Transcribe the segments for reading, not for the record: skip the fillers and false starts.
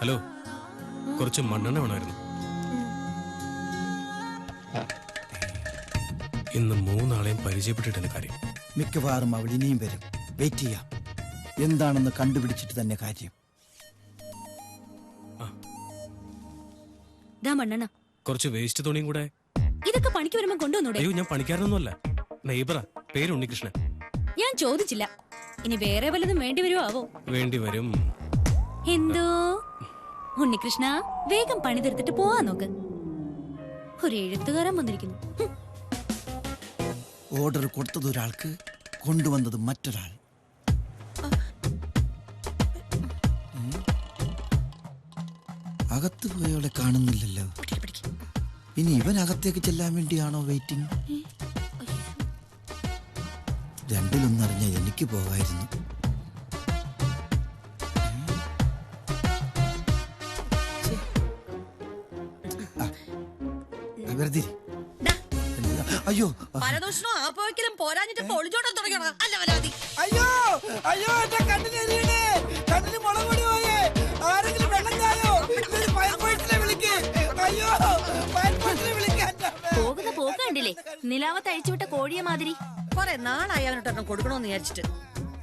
Hello, കുറച്ച് മണ്ണെണ്ണ വേണമായിരുന്നു. ഇന്ന് 3 ആളെയും പരിചയപ്പെട്ടിട്ടെന്ന് കാര്യം. മിക്കവാറും അവൾ ഇനിയും വരും. വെയിറ്റ് ചെയ്യാം. എന്താണെന്ന് കണ്ടുപിടിച്ചിട്ട് തന്നെ കാര്യം. മണ്ണെണ്ണ കുറച്ച് വേസ്റ്റ് തുണിയും കൂടെ. ഇതൊക്കെ പണിക്ക് വരുമ്പോ കൊണ്ടുവന്നൂടെ? അയ്യോ, ഞാൻ പണിക്കാരനൊന്നുമല്ല, നെയ്ബറാ. പേര് ഉണ്ണികൃഷ്ണൻ. ഞാൻ ചോദിച്ചില്ല. ഇനി വേറെ വല്ലതും വേണ്ടി വരുമോ ആവോ? വേണ്ടി വരും. എന്തോ ഉണ്ണികൃഷ്ണ, വേഗം പണി തീർത്തിട്ട് പോവാ നോക്ക്. ഒരു എഴുത്തുകാരൻ വന്നിരിക്കുന്നു. ഓർഡർ കൊടുത്തത് ഒരാൾക്ക്, കൊണ്ടുവന്നത് മറ്റൊരാൾ. അകത്ത് പോയവളെ കാണുന്നില്ലല്ലോ. ഇനി ഇവൻ അകത്തേക്ക് ചെല്ലാൻ വേണ്ടിയാണോ വെയിറ്റിംഗ്? രണ്ടിലൊന്നറിഞ്ഞ എനിക്ക് പോകായിരുന്നു. വെറുതെ അയ്യോ പരദൂഷണോ ആപ്പോഴെങ്കിലും പോരാഞ്ഞിട്ട് ഒളിച്ചോടാൻ തുടങ്ങണോ? അല്ല വരാതി. അയ്യോ അയ്യോ, എന്റെ കണ്ണിന് കണ്ണിന് മുളക് പൊടി പോയേ. ആരെങ്കിലും വെള്ളം ചായോ? ഫയർഫോഴ്സിനെ വിളിക്ക്. അയ്യോ, ഫയർഫോഴ്സിനെ വിളിക്കാൻ. പോകുന്ന പോക്ക് കണ്ടില്ലേ? നിലാവത്ത് അഴിച്ചുവിട്ട കോഴിയെ മാതിരി. കൊറേ നാളായി അവനോട്ടൊരെണ്ണം കൊടുക്കണോന്ന് വിചാരിച്ചിട്ട്.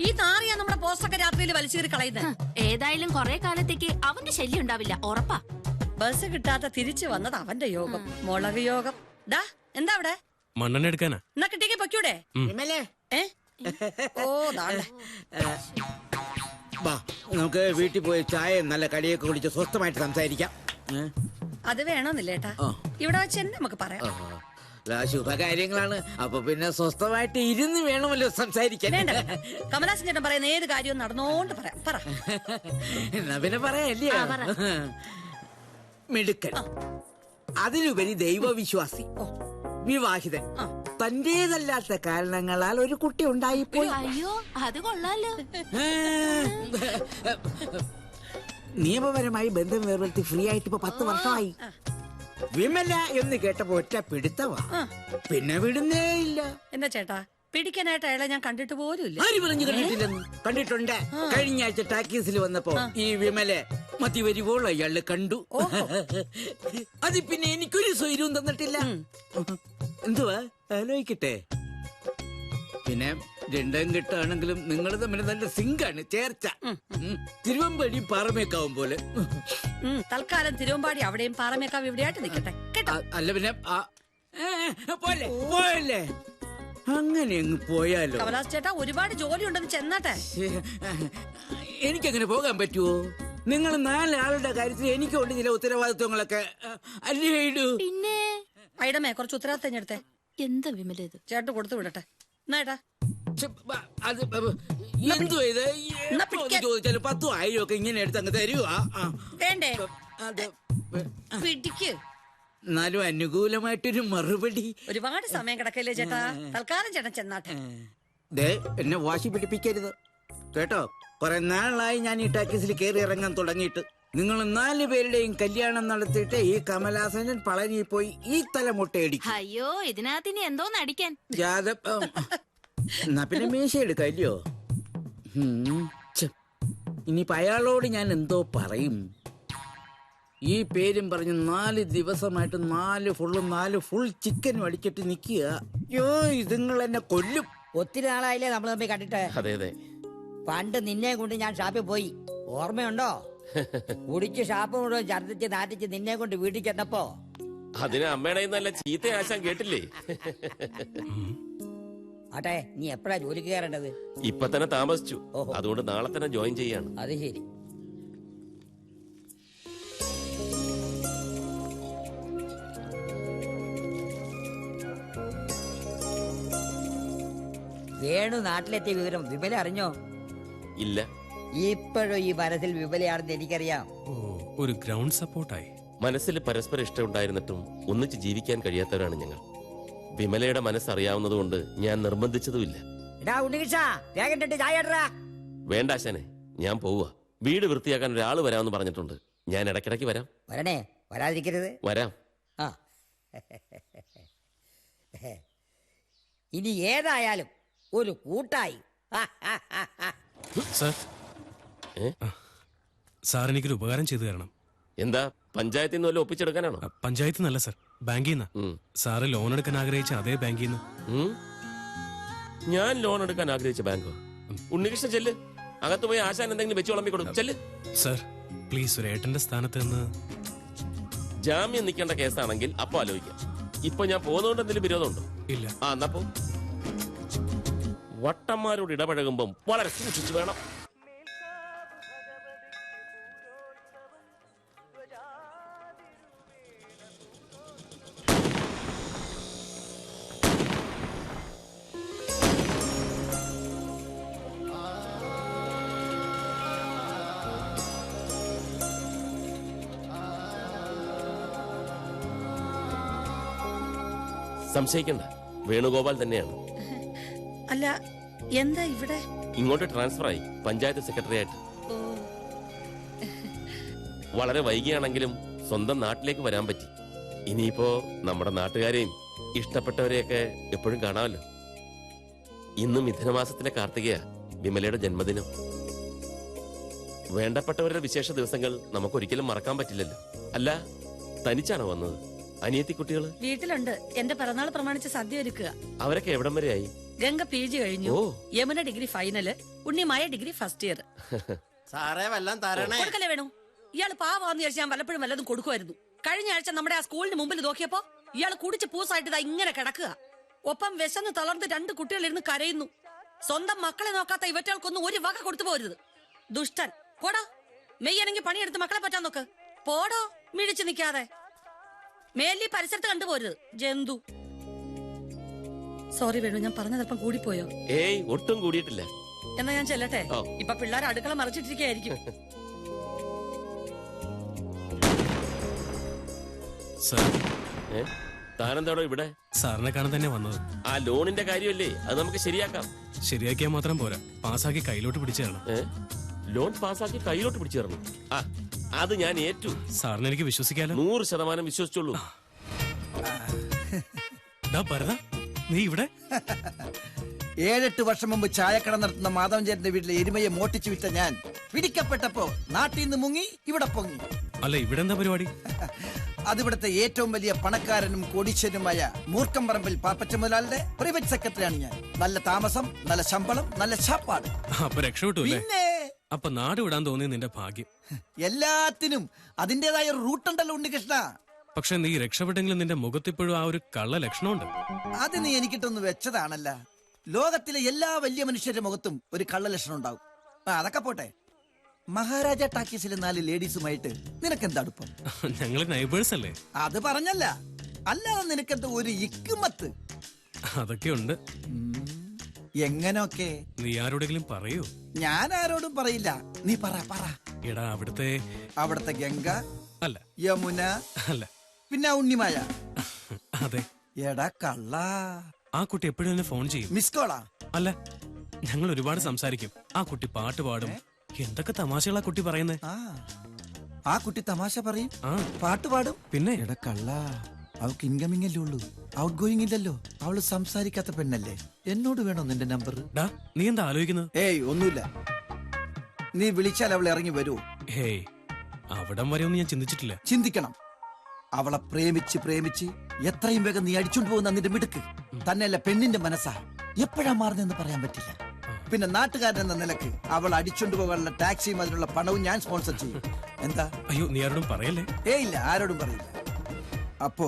ഈ നാറിയാ നമ്മുടെ പോസ്റ്റൊക്കെ രാത്രിയിൽ വലിച്ചേറി കളയുന്നത്. ഏതായാലും കൊറേ കാലത്തേക്ക് അവന്റെ ശല്യം ഉണ്ടാവില്ല, ഉറപ്പാ. ബസ് കിട്ടാത്ത തിരിച്ചു വന്നത് അവന്റെ യോഗം, മുളക് യോഗം. ഡാ, എന്താ അവിടെ? മണ്ണെണ്ണ എടുക്കാനാ. എന്നാ കിട്ടിയേക്ക് പൊക്കൂടെ? ഓ ദാണ്ടെ. നമുക്ക് വീട്ടിൽ പോയി ചായ നല്ല കടിയൊക്കെ കുടിച്ച് സ്വസ്ഥമായിട്ട് സംസാരിക്കാം. അത് വേണമെന്നില്ലേട്ടാ, ഇവിടെ വെച്ച് തന്നെ നമുക്ക് പറയാം. ശുഭകാര്യങ്ങളാണ്, അപ്പൊ പിന്നെ സ്വസ്ഥമായിട്ട് ഇരുന്ന് വേണമല്ലോ സംസാരിക്കാൻ. വേണ്ട, കമലാസൻ ചേട്ടൻ പറയുന്ന ഏത് കാര്യവും നടന്നോണ്ട് പറയാം. പറ. എന്നാ പിന്നെ പറയാല്ലേ. മിടുക്കൻ, അതിലുപരി ദൈവവിശ്വാസി, വിവാഹിതൻ, തന്റേതല്ലാത്ത കാരണങ്ങളാൽ ഒരു കുട്ടി ഉണ്ടായിപ്പോയി. അയ്യോ, അത് കൊള്ളാലോ. നിയമപരമായി ബന്ധം വേർപെടുത്തി ഫ്രീ ആയിട്ട് ഇപ്പൊ 10 വർഷമായി. വിമല എന്ന് കേട്ടപ്പോ ഒറ്റ പിടുത്തവാ, പിന്നെ വിടുന്നേ ഇല്ല. എന്താ ചേട്ടാ, പിടിക്കാനായിട്ട് അയാളെ ഞാൻ കണ്ടിട്ട് പോലും ഇല്ല. ആര് പറഞ്ഞു കണ്ടിട്ടില്ലെന്ന്? കണ്ടിട്ടുണ്ട്. കഴിഞ്ഞ ആഴ്ച ടാക്കീസിൽ വന്നപ്പോ ഈ വിമലെ മതി വരുവോൾ അയാള് കണ്ടു. അത് പിന്നെ എനിക്കൊരു സ്വൈര്യവും തന്നിട്ടില്ല. എന്തുവാ ആലോചിക്കട്ടെ. പിന്നെ രണ്ടും കിട്ടാണെങ്കിലും നിങ്ങൾ തമ്മിൽ നല്ല സിങ്കാണ്, ചേർച്ച. തിരുവമ്പാടി പാറമേക്കാവും പോലെ. തൽക്കാലം തിരുവമ്പാടി അവിടെയും പാറമേക്കാവ് ഇവിടെയായിട്ട് നിൽക്കട്ടെ കേട്ടോ. അല്ല പിന്നെ പോലെ പോയല്ലേ, അങ്ങനെ അങ്ങ് പോയാലോ. കമലാസ് ചേട്ടാ, ഒരുപാട് ജോലി ഉണ്ടെന്ന് ചെന്നാട്ടെ. എനിക്കങ്ങനെ പോകാൻ പറ്റുമോ? നിങ്ങൾ 4 ആളുടെ കാര്യത്തിൽ എനിക്കുണ്ട് ചില ഉത്തരവാദിത്വങ്ങളൊക്കെ അല്ലേ. പിന്നെ ഐഡമേ കുറച്ച് ഉത്തരവാദിത്തം എടുത്തേ. എന്താ വിമല ഇത്? ചേട്ടൻ കൊടുത്തു വിടട്ടെ. എന്നാ അത് എന്തുവാ ഇത്? ചോദിച്ചാലും 10,000 ഒക്കെ ഇങ്ങനെ എടുത്ത് അങ്ങ് തരുവാ. വേണ്ടേ? പിടിക്ക്. എന്നാലും അനുകൂലമായിട്ടൊരു മറുപടി. ഒരുപാട് സമയം കിടക്കല്ലേ ചേട്ടാ, തൽക്കാലം ചേട്ടൻ ചെന്നാട്ടെ. എന്നെ വാശി പിടിപ്പിക്കരുത് കേട്ടോ. കുറെ നാളായി ഞാൻ ഈ ടാക്കീസിൽ കയറി ഇറങ്ങാൻ തുടങ്ങിയിട്ട്. നിങ്ങൾ 4 പേരുടെയും കല്യാണം നടത്തിയിട്ട് ഈ കമലാസനൻ പളനി പോയി ഈ തലമുട്ടയടിക്കും. അയ്യോ, ഇതിനകത്ത് ഇനി എന്തോന്ന് അടിക്കാൻ? എന്നാ പിന്നെ മീശ എടുക്കല്ലോ. ഇനിയിപ്പോ അയാളോട് ഞാൻ എന്തോ പറയും. ഈ പേരും പറഞ്ഞ് 4 ദിവസമായിട്ട് 4 ഫുൾ ചിക്കനും അടിച്ചിട്ട് നിക്കുക. അയ്യോ, ഇതുങ്ങൾ എന്നെ കൊല്ലും. ഒത്തിരി നാളായില്ലേ നമ്മൾ തമ്മിൽ കണ്ടിട്ട്? അതെ അതെ. പണ്ട് നിന്നെ കൊണ്ട് ഞാൻ ഷാപ്പിൽ പോയി, ഓർമ്മയുണ്ടോ? കുടിച്ച് ഷാപ്പ് മുഴുവൻ ഛർദിച്ച് നാട്ടിച്ച് നിന്നെ കൊണ്ട് വീട്ടിൽ ചെന്നപ്പോ അതിന് അമ്മയുടെ നല്ല ചീത്ത ആശാൻ കേട്ടില്ലേ? ആട്ടെ, നീ എപ്പോഴാ ജോലിക്ക് കയറേണ്ടത്? ഇപ്പൊ തന്നെ താമസിച്ചു, അതുകൊണ്ട് നാളെ തന്നെ ജോയിൻ ചെയ്യാണ്. അത് ശരി. വേണു നാട്ടിലെത്തിയ വിവരം വിമല അറിഞ്ഞോ? ഇല്ല. ഇപ്പോഴും ഈ മനസ്സിൽ വിമലയാണെന്ന് എനിക്കറിയാം. ഒരു ഗ്രൗണ്ട് സപ്പോർട്ടായി. മനസ്സിൽ പരസ്പരം ഇഷ്ടമുണ്ടായിരുന്നിട്ടും ഒന്നിച്ച് ജീവിക്കാൻ കഴിയാത്തവരാണ് ഞങ്ങൾ. വിമലയുടെ മനസ്സറിയാവുന്നതുകൊണ്ട് ഞാൻ നിർബന്ധിച്ചതുമില്ല. വേണ്ട ആശാനെ, ഞാൻ പോവുക. വീട് വൃത്തിയാക്കാൻ ഒരാൾ വരാമെന്ന് പറഞ്ഞിട്ടുണ്ട്. ഞാൻ ഇടയ്ക്കിടയ്ക്ക് വരാം. വരണേ, വരാതിരിക്കരുത്. വരാം. ഇനി ഏതായാലും ഒരു കൂട്ടായി. സർ, സാർ എനിക്കൊരു ഉപകാരം ചെയ്തു തരണം. എന്താ പഞ്ചായത്തിൽ നിന്ന് വല്ല ഒപ്പിച്ചെടുക്കാനാണോ? പഞ്ചായത്ത് നല്ല സാർ, ബാങ്കിൽ നിന്നാ. ഉം. സാറ് ലോൺ എടുക്കാൻ ആഗ്രഹിച്ച അതേ ബാങ്കിൽ നിന്ന്. ഉം? ഞാൻ ലോൺ എടുക്കാൻ ആഗ്രഹിച്ച ബാങ്കോ? ഉണ്ണികൃഷ്ണൻ ചെല്ല്, അകത്ത് പോയി ആശാൻ എന്തെങ്കിലും വെച്ച് വിളമ്പി കൊടുക്കും. ചെല്ല്. സാർ പ്ലീസ്, ഒരു ഏട്ടന്റെ സ്ഥാനത്ത് നിന്ന്. ജാമ്യം നിൽക്കേണ്ട കേസാണെങ്കിൽ അപ്പൊ ആലോചിക്കാം. ഇപ്പൊ ഞാൻ പോകുന്നതുകൊണ്ട് എന്തെങ്കിലും വിരോധമുണ്ടോ? ഇല്ല. എന്നാ പോ. വട്ടന്മാരോട് ഇടപഴകുമ്പം വളരെ സൂക്ഷിച്ചു വേണം. സംശയിക്കണ്ട, വേണുഗോപാൽ തന്നെയാണ്. അല്ല, എന്താ ഇവിടെ? ഇങ്ങോട്ട് ട്രാൻസ്ഫർ ആയി പഞ്ചായത്ത് സെക്രട്ടറി ആയിട്ട്. വളരെ വൈകിയാണെങ്കിലും സ്വന്തം നാട്ടിലേക്ക് വരാൻ പറ്റി. ഇനിയിപ്പോ നമ്മുടെ നാട്ടുകാരെയും ഇഷ്ടപ്പെട്ടവരെയൊക്കെ എപ്പോഴും കാണാമല്ലോ. ഇന്ന് മിഥുനമാസത്തിലെ കാർത്തികയ, വിമലയുടെ ജന്മദിനം. വേണ്ടപ്പെട്ടവരുടെ വിശേഷ ദിവസങ്ങൾ നമുക്കൊരിക്കലും മറക്കാൻ പറ്റില്ലല്ലോ. അല്ല, തനിച്ചാണോ വന്നത്? അനിയത്തി കുട്ടികള് വീട്ടിലുണ്ട്. എന്റെ പിറന്നാൾ പ്രമാണിച്ച് സദ്യ ഒരുക്കുക. അവരൊക്കെ എവിടം വരെയായി? ഗംഗ PG കഴിഞ്ഞു. ഓ. Yamuna degree final. Unnimaya degree first year. സാറേ വല്ലം തരണേ. കൊടുക്കല്ലേ വേണു? ഇയാള് പാവാന്ന് വിചാരിച്ച് ഞാൻ വല്ലപ്പോഴും വല്ലതും കൊടുക്കുമായിരുന്നു. കഴിഞ്ഞ ആഴ്ച നമ്മുടെ ആ സ്കൂളിന് മുമ്പിൽ നോക്കിയപ്പോ ഇയാള് കുടിച്ച് പൂസായിട്ട് ഇതാ ഇങ്ങനെ കിടക്കുക. ഒപ്പം വിശന്ന് തളർന്ന് 2 കുട്ടികളിരുന്ന് കരയുന്നു. സ്വന്തം മക്കളെ നോക്കാത്ത ഇവറ്റകൾക്കൊന്നും ഒരു വക കൊടുത്തു പോരുത്. ദുഷ്ടൻ. പോടോ, മെയ്യാണെങ്കിൽ പണിയെടുത്ത് മക്കളെ പറ്റാൻ നോക്ക്. പോടോ, മിഴിച്ചു നിൽക്കാതെ. മേലി പരിസരത്ത് കണ്ടുപോരുത്, ജന്തു. സോറി വേണു, ഞാൻ പറഞ്ഞതല്പം കൂടിപ്പോയോ? ഏയ്, ഒട്ടും കൂടിയിട്ടില്ല. എന്നാ ഞാൻ ചെല്ലട്ടെ. ഓ. ഇപ്പൊ പിള്ളേർ അടുക്കള മറിച്ചിട്ടിരിക്കായിരിക്കും. സാർ, താനെന്താടോ ഇവിടെ? സാറിനെ കാണാൻ തന്നെ വന്നത്. ആ ലോണിന്റെ കാര്യമല്ലേ, അത് നമുക്ക് ശരിയാക്കാം. ശരിയാക്കിയാൽ മാത്രം പോരാ, പാസ്സാക്കി കയ്യിലോട്ട് പിടിച്ചു തരണം. ലോൺ പാസ്സാക്കി കയ്യിലോട്ട് പിടിച്ചു തരണം. ആ, അത് ഞാൻ ഏറ്റു. സാറിന് എനിക്ക് വിശ്വസിക്കാലോ? 100% വിശ്വസിച്ചോളൂ. ഭരത, നീ ഇവിടെ? 7-8 വർഷം മുമ്പ് ചായക്കട നടത്തുന്ന മാധവൻ ചേട്ടന്റെ വീട്ടിലെ എരുമയെ മോട്ടിച്ചു വിറ്റ ഞാൻ പിടിക്കപ്പെട്ടപ്പോ നാട്ടിൽ നിന്ന് മുങ്ങി ഇവിടെ പൊങ്ങി. അല്ല, ഇവിടെ എന്താ പരിപാടി? അതിവിടുത്തെ ഏറ്റവും വലിയ പണക്കാരനും കോടീശ്വരനുമായ മൂർക്കമ്പറമ്പിൽ പാപ്പച്ച മുതലാളിയുടെ പ്രൈവറ്റ് സെക്രട്ടറിയാണ് ഞാൻ. നല്ല താമസം, നല്ല ശമ്പളം, നല്ല ചാപ്പാട്. അപ്പൊ രക്ഷപ്പെട്ടു അല്ലേ? പിന്നെ അപ്പൊ നാട് വിടാൻ തോന്നിയ നിന്റെ ഭാഗ്യം. എല്ലാത്തിനും അതിന്റേതായ ഒരു റൂട്ടുണ്ടല്ലോ ഉണ്ണികൃഷ്ണ. പക്ഷെ നീ രക്ഷപ്പെട്ടെങ്കിലും നിന്റെ മുഖത്തിപ്പോഴും ആ ഒരു കള്ള ലക്ഷണമുണ്ട്. അത് നീ എനിക്കിട്ടൊന്ന് വെച്ചതാണല്ല. ലോകത്തിലെ എല്ലാ വലിയ മനുഷ്യരുടെ മുഖത്തും ഒരു കള്ള ലക്ഷണം ഉണ്ടാവും. അതൊക്കെ പോട്ടെ, മഹാരാജ ടാക്കീസിലെ 4 ലേഡീസുമായിട്ട് നിനക്കെന്താ അടുപ്പം? ഞങ്ങള് നൈബേഴ്സ് അല്ലേ? അത് പറഞ്ഞല്ല, അല്ലാതെ നിനക്കെന്താ ഒരു ഇക്കുമത്ത്? അതൊക്കെ ഉണ്ട്. എങ്ങനൊക്കെ? നീ ആരോടെങ്കിലും പറയൂ? ഞാൻ ആരോടും പറയില്ല. നീ പറ. എടാ, അവിടുത്തെ ഗംഗ അല്ല, യമുന അല്ല, പിന്നെ ഉണ്ണിമായ. അതെ. എടാ കള്ള, ആ കുട്ടി എപ്പോഴും എന്നെ ഫോൺ ചെയ്യും. മിസ് കോളാ? അല്ല, ഞങ്ങൾ ഒരുപാട് സംസാരിക്കും. ആ കുട്ടി പാട്ട് പാടും. എന്തൊക്കെ തമാശകളാ കുട്ടി പറയുന്നേ. ആ കുട്ടി തമാശ പറയും, ആ, പാട്ട് പാടും. പിന്നെ എടാ കള്ള, അവൾക്ക് ഇൻകമിംഗ് അല്ലേ ഉള്ളൂ, ഔട്ട് ഗോയിങ് ഇല്ലല്ലോ. അവള് സംസാരിക്കാത്ത പെണ്ണല്ലേ. എന്നോട് വേണോ നിന്റെ നമ്പർ? ഡാ, നീ എന്താ ആലോചിക്കുന്നത്? ഏയ് ഒന്നുമില്ല. നീ വിളിച്ചാൽ അവൾ ഇറങ്ങി വരൂ? ഹേയ്, അവിടം വരെ ഒന്നും ഞാൻ ചിന്തിച്ചിട്ടില്ല. ചിന്തിക്കണം. അവളെ പ്രേമിച്ച് എത്രയും വേഗം നീ അടിച്ചോണ്ട് പോകുന്ന നിന്റെ മിടുക്ക് തന്നെയല്ല, പെണ്ണിന്റെ മനസ്സാ എപ്പോഴാ മാറുന്നെന്ന് പറയാൻ പറ്റില്ല. പിന്നെ നാട്ടുകാരൻ എന്ന നിലക്ക് അവൾ അടിച്ചോണ്ട് പോകാനുള്ള ടാക്സിയും അതിനുള്ള പണവും ഞാൻ സ്പോൺസർ ചെയ്യും. എന്താ? അയ്യോ, നീ ആരോടും പറയല്ലേ? ഇല്ല, ആരോടും പറയില്ല. അപ്പോ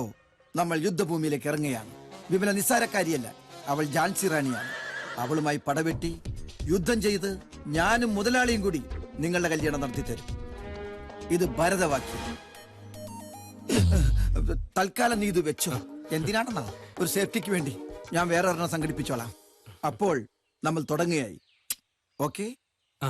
നമ്മൾ യുദ്ധഭൂമിയിലേക്ക് ഇറങ്ങുകയാണ്. വിമല നിസ്സാരക്കാരിയല്ല, അവൾ ഝാൻസി റാണിയാണ്. അവളുമായി പടവെട്ടി യുദ്ധം ചെയ്ത് ഞാനും മുതലാളിയും കൂടി നിങ്ങളുടെ കല്യാണം നടത്തി തരും. ഇത് ഭരതവാക്യം. തൽക്കാലം നീ ഇത് വെച്ചോ. എന്തിനാണെന്നാ? ഒരു സേഫ്റ്റിക്ക് വേണ്ടി ഞാൻ വേറെ ഒരെണ്ണം സംഘടിപ്പിച്ചോളാം. അപ്പോൾ നമ്മൾ തുടങ്ങുകയായി. ഓക്കെ? ആ